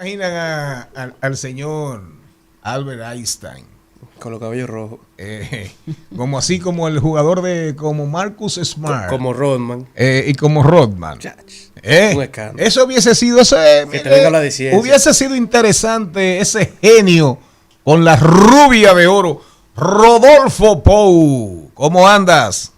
Imaginan al señor Albert Einstein con los cabellos rojos, como así como el jugador como Marcus Smart, como Rodman, y como Rodman. Un escándalo. Eso hubiese sido que te venga la de ciencia. Hubiese sido interesante ese genio con la rubia de oro, Rodolfo Pou. ¿Cómo andas?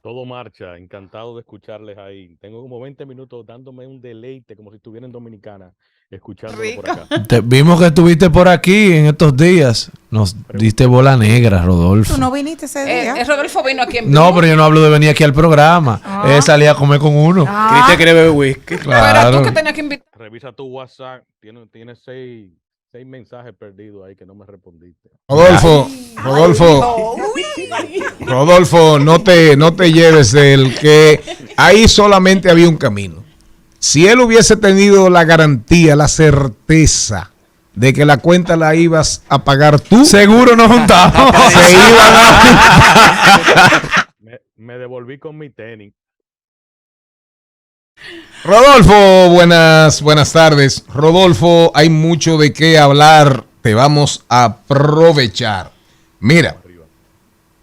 Todo marcha, encantado de escucharles ahí. Tengo como 20 minutos dándome un deleite como si estuviera en Dominicana, escuchándolo por acá. Vimos que estuviste por aquí en estos días. Nos diste bola negra, Rodolfo. ¿Tú no viniste ese día? Rodolfo vino aquí en No, pero yo no hablo de venir aquí al programa. Salí a comer con uno. Cristian quiere beber whisky. Claro. Pero tú que tenías que invitar. Revisa tu WhatsApp, tiene seis mensajes perdidos ahí que no me respondiste. Rodolfo, no te lleves del que ahí solamente había un camino. Si él hubiese tenido la garantía, la certeza de que la cuenta la ibas a pagar tú, seguro nos juntamos. Se iban a... me devolví con mi tenis. Rodolfo, buenas tardes. Rodolfo, hay mucho de qué hablar. Te vamos a aprovechar. Mira,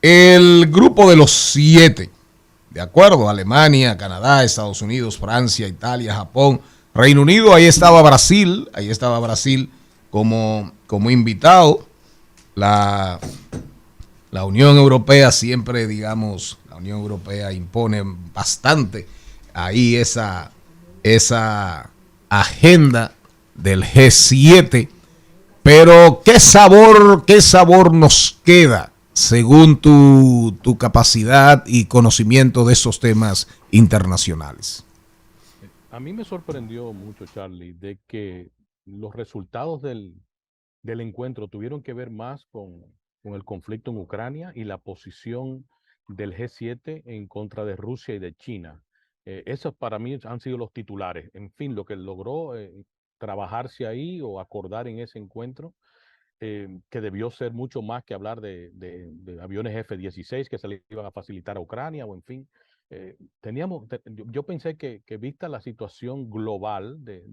el grupo de los 7, de acuerdo, Alemania, Canadá, Estados Unidos, Francia, Italia, Japón, Reino Unido, ahí estaba Brasil como invitado. La Unión Europea siempre, digamos, la Unión Europea impone bastante ahí esa agenda del G7, pero ¿qué sabor nos queda según tu capacidad y conocimiento de esos temas internacionales? A mí me sorprendió mucho, Charlie, de que los resultados del encuentro tuvieron que ver más con el conflicto en Ucrania y la posición del G7 en contra de Rusia y de China. Esos para mí han sido los titulares. En fin, lo que logró trabajarse ahí o acordar en ese encuentro, que debió ser mucho más que hablar de aviones F-16 que se le iban a facilitar a Ucrania, o en fin. Yo pensé que vista la situación global de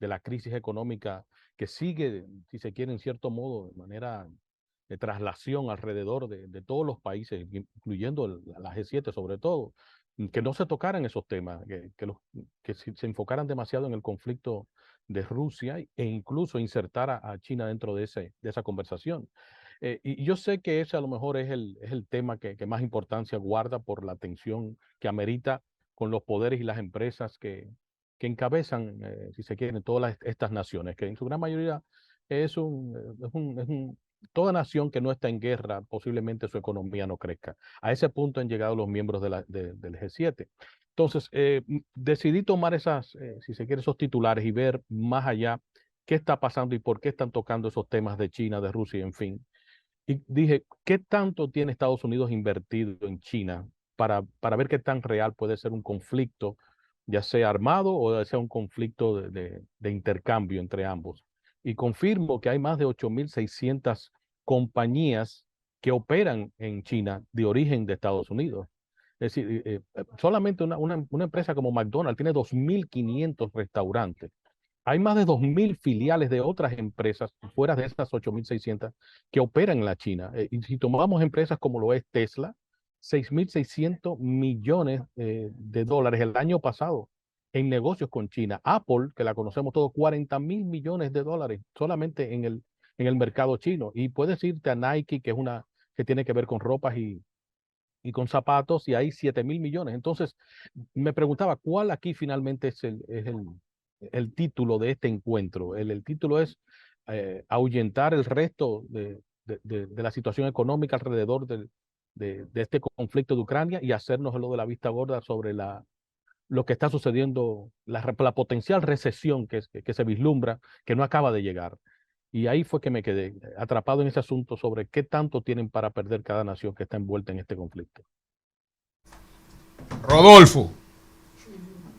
la crisis económica que sigue, si se quiere, en cierto modo, de manera de traslación alrededor de todos los países, incluyendo la G7 sobre todo, que no se tocaran esos temas, que se enfocaran demasiado en el conflicto de Rusia e incluso insertar a China dentro de esa conversación. Y yo sé que ese a lo mejor es el tema que más importancia guarda por la atención que amerita con los poderes y las empresas que encabezan, si se quieren, todas estas naciones, que en su gran mayoría toda nación que no está en guerra, posiblemente su economía no crezca. A ese punto han llegado los miembros del G7. Entonces, decidí tomar si se quiere, esos titulares y ver más allá qué está pasando y por qué están tocando esos temas de China, de Rusia, en fin. Y dije, ¿qué tanto tiene Estados Unidos invertido en China para ver qué tan real puede ser un conflicto, ya sea armado o ya sea un conflicto de intercambio entre ambos? Y confirmo que hay más de 8.600 compañías que operan en China de origen de Estados Unidos. Es decir, solamente una empresa como McDonald's tiene 2.500 restaurantes. Hay más de 2.000 filiales de otras empresas fuera de esas 8.600 que operan en la China. Y si tomamos empresas como lo es Tesla, 6.600 millones de dólares el año pasado en negocios con China. Apple, que la conocemos todos, 40.000 millones de dólares solamente en el mercado chino. Y puedes irte a Nike, que tiene que ver con ropas y con zapatos, y hay 7.000 millones. Entonces, me preguntaba, ¿cuál aquí finalmente es el título de este encuentro? El título es ahuyentar el resto de la situación económica alrededor de este conflicto de Ucrania y hacernos lo de la vista gorda sobre lo que está sucediendo, la potencial recesión que se vislumbra, que no acaba de llegar. Y ahí fue que me quedé atrapado en ese asunto sobre qué tanto tienen para perder cada nación que está envuelta en este conflicto. Rodolfo,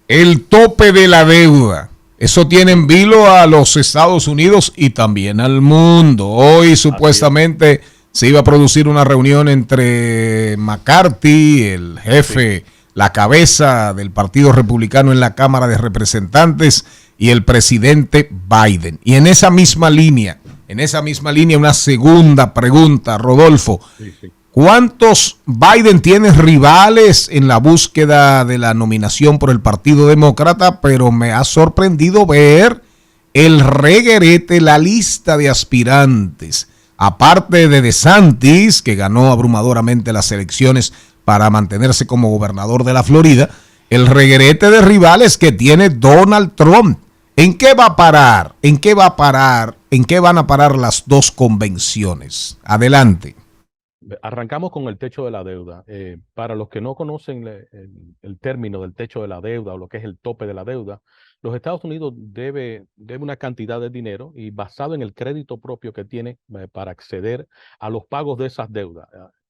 el tope de la deuda, eso tiene en vilo a los Estados Unidos y también al mundo. Hoy supuestamente se iba a producir una reunión entre McCarthy, el jefe la cabeza del Partido Republicano en la Cámara de Representantes y el presidente Biden. Y en esa misma línea, una segunda pregunta, Rodolfo. Sí, sí. ¿Cuántos Biden tiene rivales en la búsqueda de la nominación por el Partido Demócrata? Pero me ha sorprendido ver el reguerete, la lista de aspirantes. Aparte de DeSantis, que ganó abrumadoramente las elecciones para mantenerse como gobernador de la Florida, el reguerete de rivales que tiene Donald Trump. ¿En qué va a parar? ¿En qué va a parar? ¿En qué van a parar las dos convenciones? Adelante. Arrancamos con el techo de la deuda. Para los que no conocen el término del techo de la deuda o lo que es el tope de la deuda, los Estados Unidos debe una cantidad de dinero y basado en el crédito propio que tiene para acceder a los pagos de esas deudas.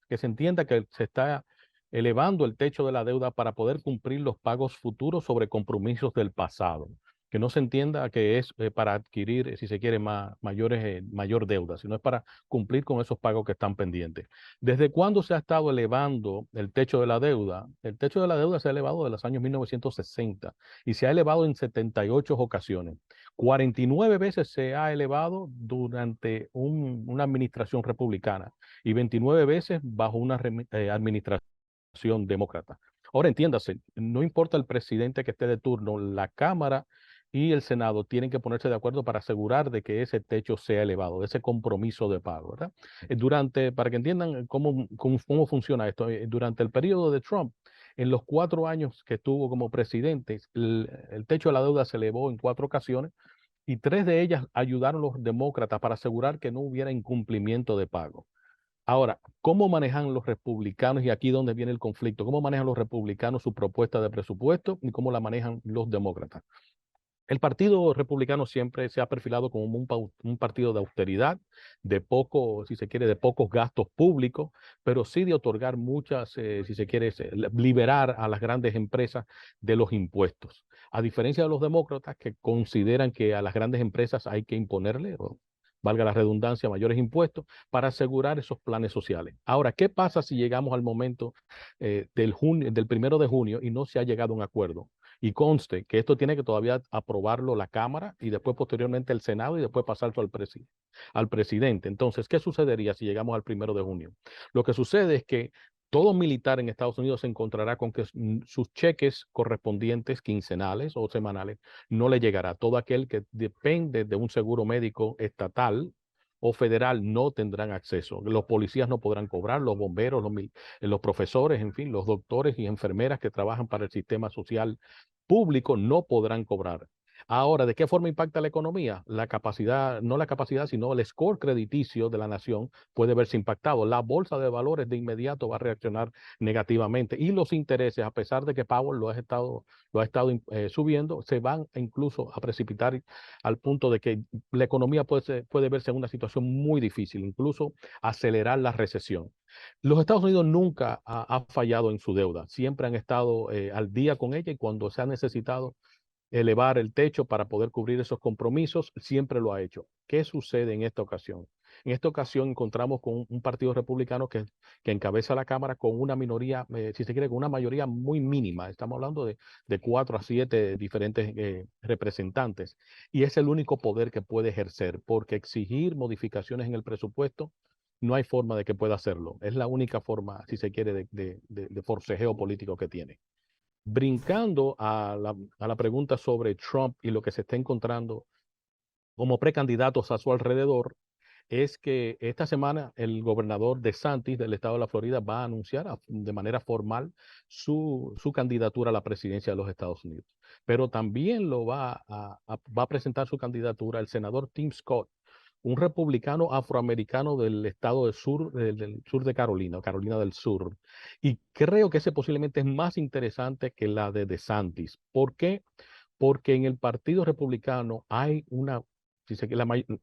Que se entienda que se está elevando el techo de la deuda para poder cumplir los pagos futuros sobre compromisos del pasado. Que no se entienda que es para adquirir, si se quiere, mayor deuda, sino es para cumplir con esos pagos que están pendientes. ¿Desde cuándo se ha estado elevando el techo de la deuda? El techo de la deuda se ha elevado de los años 1960 y se ha elevado en 78 ocasiones. 49 veces se ha elevado durante una administración republicana y 29 veces bajo una administración demócrata. Ahora entiéndase, no importa el presidente que esté de turno, la Cámara y el Senado tienen que ponerse de acuerdo para asegurar de que ese techo sea elevado, de ese compromiso de pago, ¿verdad? Para que entiendan cómo funciona esto, durante el periodo de Trump, en los 4 años que estuvo como presidente, el techo de la deuda se elevó en 4 ocasiones y 3 de ellas ayudaron los demócratas para asegurar que no hubiera incumplimiento de pago. Ahora, ¿cómo manejan los republicanos? Y aquí donde viene el conflicto. ¿Cómo manejan los republicanos su propuesta de presupuesto y cómo la manejan los demócratas? El Partido Republicano siempre se ha perfilado como un partido de austeridad, de poco, si se quiere, de pocos gastos públicos, pero sí de otorgar muchas, si se quiere, liberar a las grandes empresas de los impuestos. A diferencia de los demócratas que consideran que a las grandes empresas hay que imponerle, valga la redundancia, mayores impuestos para asegurar esos planes sociales. Ahora, ¿qué pasa si llegamos al momento del 1 de junio y no se ha llegado a un acuerdo? Y conste que esto tiene que todavía aprobarlo la Cámara y después posteriormente el Senado y después pasarlo al presidente. Entonces, ¿qué sucedería si llegamos al 1 de junio? Lo que sucede es que todo militar en Estados Unidos se encontrará con que sus cheques correspondientes quincenales o semanales no le llegará. Todo aquel que depende de un seguro médico estatal o federal no tendrán acceso. Los policías no podrán cobrar, los bomberos, los profesores, en fin, los doctores y enfermeras que trabajan para el sistema social público no podrán cobrar. Ahora, ¿de qué forma impacta la economía? La capacidad, no la capacidad, sino el score crediticio de la nación puede verse impactado. La bolsa de valores de inmediato va a reaccionar negativamente y los intereses, a pesar de que Powell lo ha estado subiendo, se van incluso a precipitar al punto de que la economía puede verse en una situación muy difícil, incluso acelerar la recesión. Los Estados Unidos nunca ha fallado en su deuda, siempre han estado al día con ella y cuando se ha necesitado elevar el techo para poder cubrir esos compromisos, siempre lo ha hecho. ¿Qué sucede en esta ocasión? En esta ocasión encontramos con un partido republicano que encabeza la Cámara con una minoría, si se quiere, con una mayoría muy mínima. Estamos hablando de 4 a 7 diferentes representantes. Y es el único poder que puede ejercer, porque exigir modificaciones en el presupuesto no hay forma de que pueda hacerlo. Es la única forma, si se quiere, de forcejeo político que tiene. Brincando a la pregunta sobre Trump y lo que se está encontrando como precandidatos a su alrededor, es que esta semana el gobernador DeSantis del estado de la Florida va a anunciar de manera formal su candidatura a la presidencia de los Estados Unidos. Pero también va a presentar su candidatura el senador Tim Scott, un republicano afroamericano del estado del sur de Carolina, Carolina del Sur. Y creo que ese posiblemente es más interesante que la de DeSantis. ¿Por qué? Porque en el Partido Republicano hay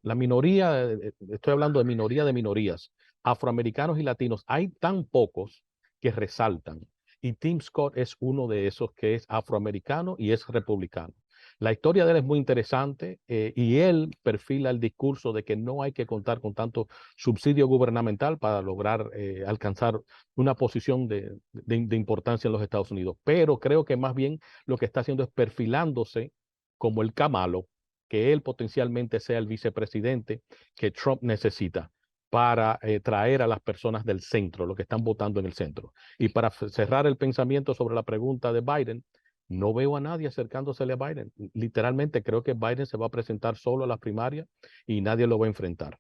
la minoría, estoy hablando de minorías, afroamericanos y latinos, hay tan pocos que resaltan. Y Tim Scott es uno de esos que es afroamericano y es republicano. La historia de él es muy interesante y él perfila el discurso de que no hay que contar con tanto subsidio gubernamental para lograr alcanzar una posición de importancia en los Estados Unidos. Pero creo que más bien lo que está haciendo es perfilándose como el camalo, que él potencialmente sea el vicepresidente que Trump necesita para traer a las personas del centro, los que están votando en el centro. Y para cerrar el pensamiento sobre la pregunta de Biden, no veo a nadie acercándosele a Biden. Literalmente creo que Biden se va a presentar solo a las primarias y nadie lo va a enfrentar.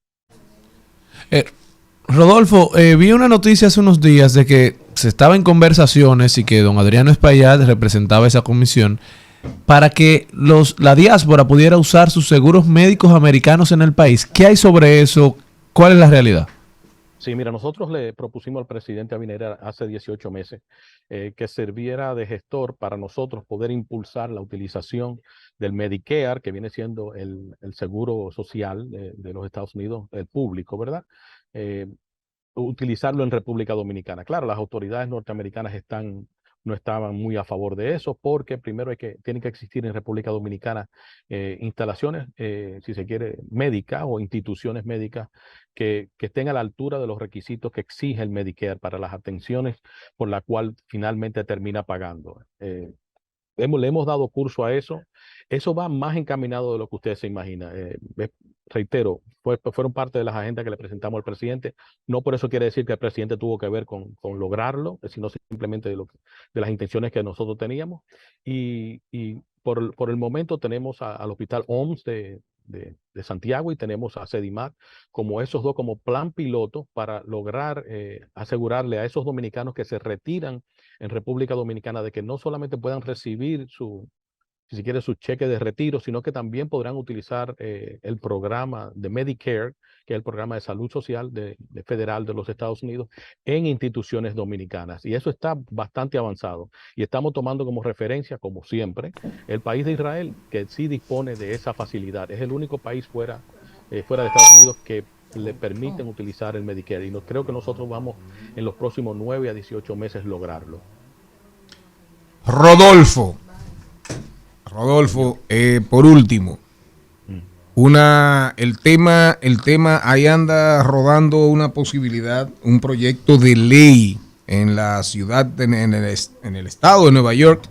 Eh, Rodolfo, vi una noticia hace unos días de que se estaba en conversaciones y que don Adriano Espaillat representaba esa comisión para que la diáspora pudiera usar sus seguros médicos americanos en el país. ¿Qué hay sobre eso? ¿Cuál es la realidad? Sí, mira, nosotros le propusimos al presidente Abinader hace 18 meses que sirviera de gestor para nosotros poder impulsar la utilización del Medicare, que viene siendo el seguro social de los Estados Unidos, el público, ¿verdad? Eh, Utilizarlo en República Dominicana. Claro, las autoridades norteamericanas no estaban muy a favor de eso porque primero tienen que existir en República Dominicana instalaciones, si se quiere, médicas o instituciones médicas que estén a la altura de los requisitos que exige el Medicare para las atenciones por la cual finalmente termina pagando. Le hemos dado curso a eso. Eso va más encaminado de lo que usted se imagina. Reitero, fueron parte de las agendas que le presentamos al presidente. No por eso quiere decir que el presidente tuvo que ver con lograrlo, sino simplemente de las intenciones que nosotros teníamos. Y por el momento tenemos al Hospital OMS de Santiago y tenemos a Sedimat como esos dos como plan piloto para lograr asegurarle a esos dominicanos que se retiran en República Dominicana de que no solamente puedan recibir si se quiere, su cheque de retiro, sino que también podrán utilizar el programa de Medicare, que es el programa de salud social federal de los Estados Unidos, en instituciones dominicanas. Y eso está bastante avanzado. Y estamos tomando como referencia, como siempre, el país de Israel, que sí dispone de esa facilidad. Es el único país fuera de Estados Unidos que le permiten utilizar el Medicare. Y creo que nosotros vamos en los próximos 9 a 18 meses lograrlo. Rodolfo, por último, el tema, ahí anda rodando una posibilidad, un proyecto de ley en la ciudad, en el estado de Nueva York,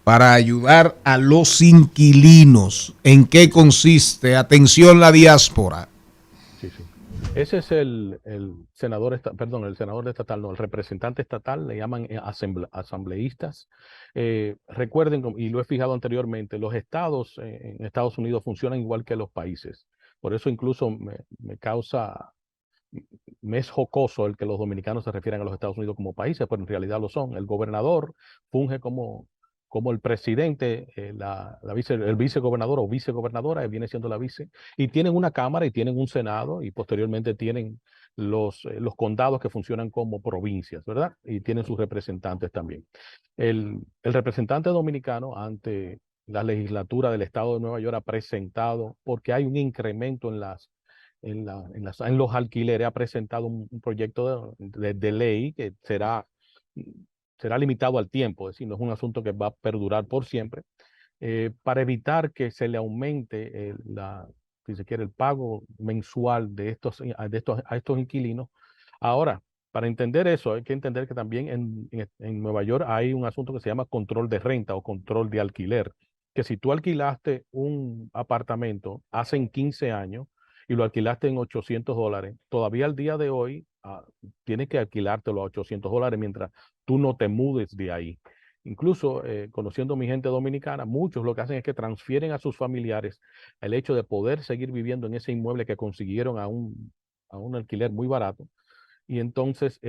para ayudar a los inquilinos. ¿En qué consiste? Atención, la diáspora. Sí, sí. Ese es el senador, el senador estatal, no, el representante estatal, le llaman asambleístas. Recuerden, y lo he fijado anteriormente, los estados en Estados Unidos funcionan igual que los países. Por eso incluso me es jocoso el que los dominicanos se refieran a los Estados Unidos como países, pero en realidad lo son. El gobernador funge como el presidente, el vicegobernador o vicegobernadora, viene siendo la vice, y tienen una cámara y tienen un senado y posteriormente tienen los condados que funcionan como provincias, ¿verdad? Y tienen sus representantes también. El representante dominicano ante la legislatura del estado de Nueva York ha presentado, porque hay un incremento en los alquileres, ha presentado un proyecto de ley que será limitado al tiempo, es decir, no es un asunto que va a perdurar por siempre, para evitar que se le aumente si se quiere, el pago mensual a estos inquilinos. Ahora, para entender eso, hay que entender que también en Nueva York hay un asunto que se llama control de renta o control de alquiler, que si tú alquilaste un apartamento hace 15 años y lo alquilaste en $800, todavía al día de hoy tienes que alquilártelo a $800 mientras tú no te mudes de ahí. Incluso conociendo a mi gente dominicana, muchos lo que hacen es que transfieren a sus familiares el hecho de poder seguir viviendo en ese inmueble que consiguieron a un alquiler muy barato y entonces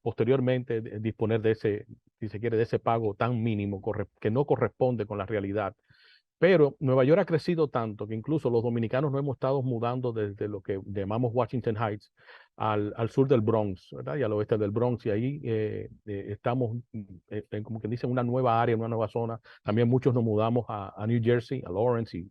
posteriormente disponer de si se quiere, de ese pago tan mínimo que no corresponde con la realidad. Pero Nueva York ha crecido tanto que incluso los dominicanos nos hemos estado mudando desde lo que llamamos Washington Heights al sur del Bronx, ¿verdad? Y al oeste del Bronx. Y ahí estamos, como que dicen, una nueva área, una nueva zona. También muchos nos mudamos a New Jersey, a Lawrence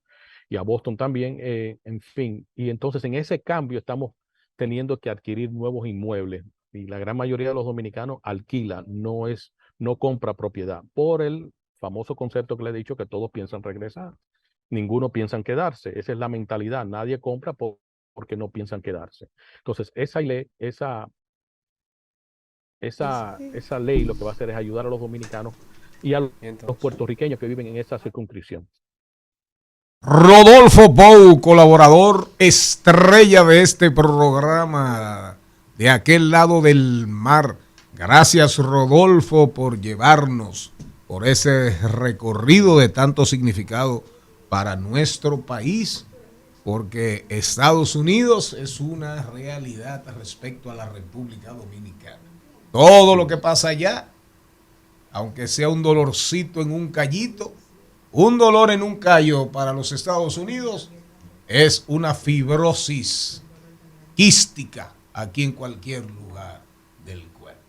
y a Boston también. En fin, y entonces en ese cambio estamos teniendo que adquirir nuevos inmuebles. Y la gran mayoría de los dominicanos alquila, no compra propiedad por el famoso concepto que le he dicho que todos piensan regresar. ninguno piensa en quedarse. Esa es la mentalidad. Nadie compra porque no piensan quedarse. Entonces, esa ley lo que va a hacer es ayudar a los dominicanos y a los puertorriqueños que viven en esa circunscripción. Rodolfo Pou, colaborador estrella de este programa de aquel lado del mar. Gracias, Rodolfo, por llevarnos por ese recorrido de tanto significado para nuestro país, porque Estados Unidos es una realidad respecto a la República Dominicana. Todo lo que pasa allá, aunque sea un dolorcito en un callito, un dolor en un callo para los Estados Unidos, es una fibrosis quística aquí en cualquier lugar del cuerpo.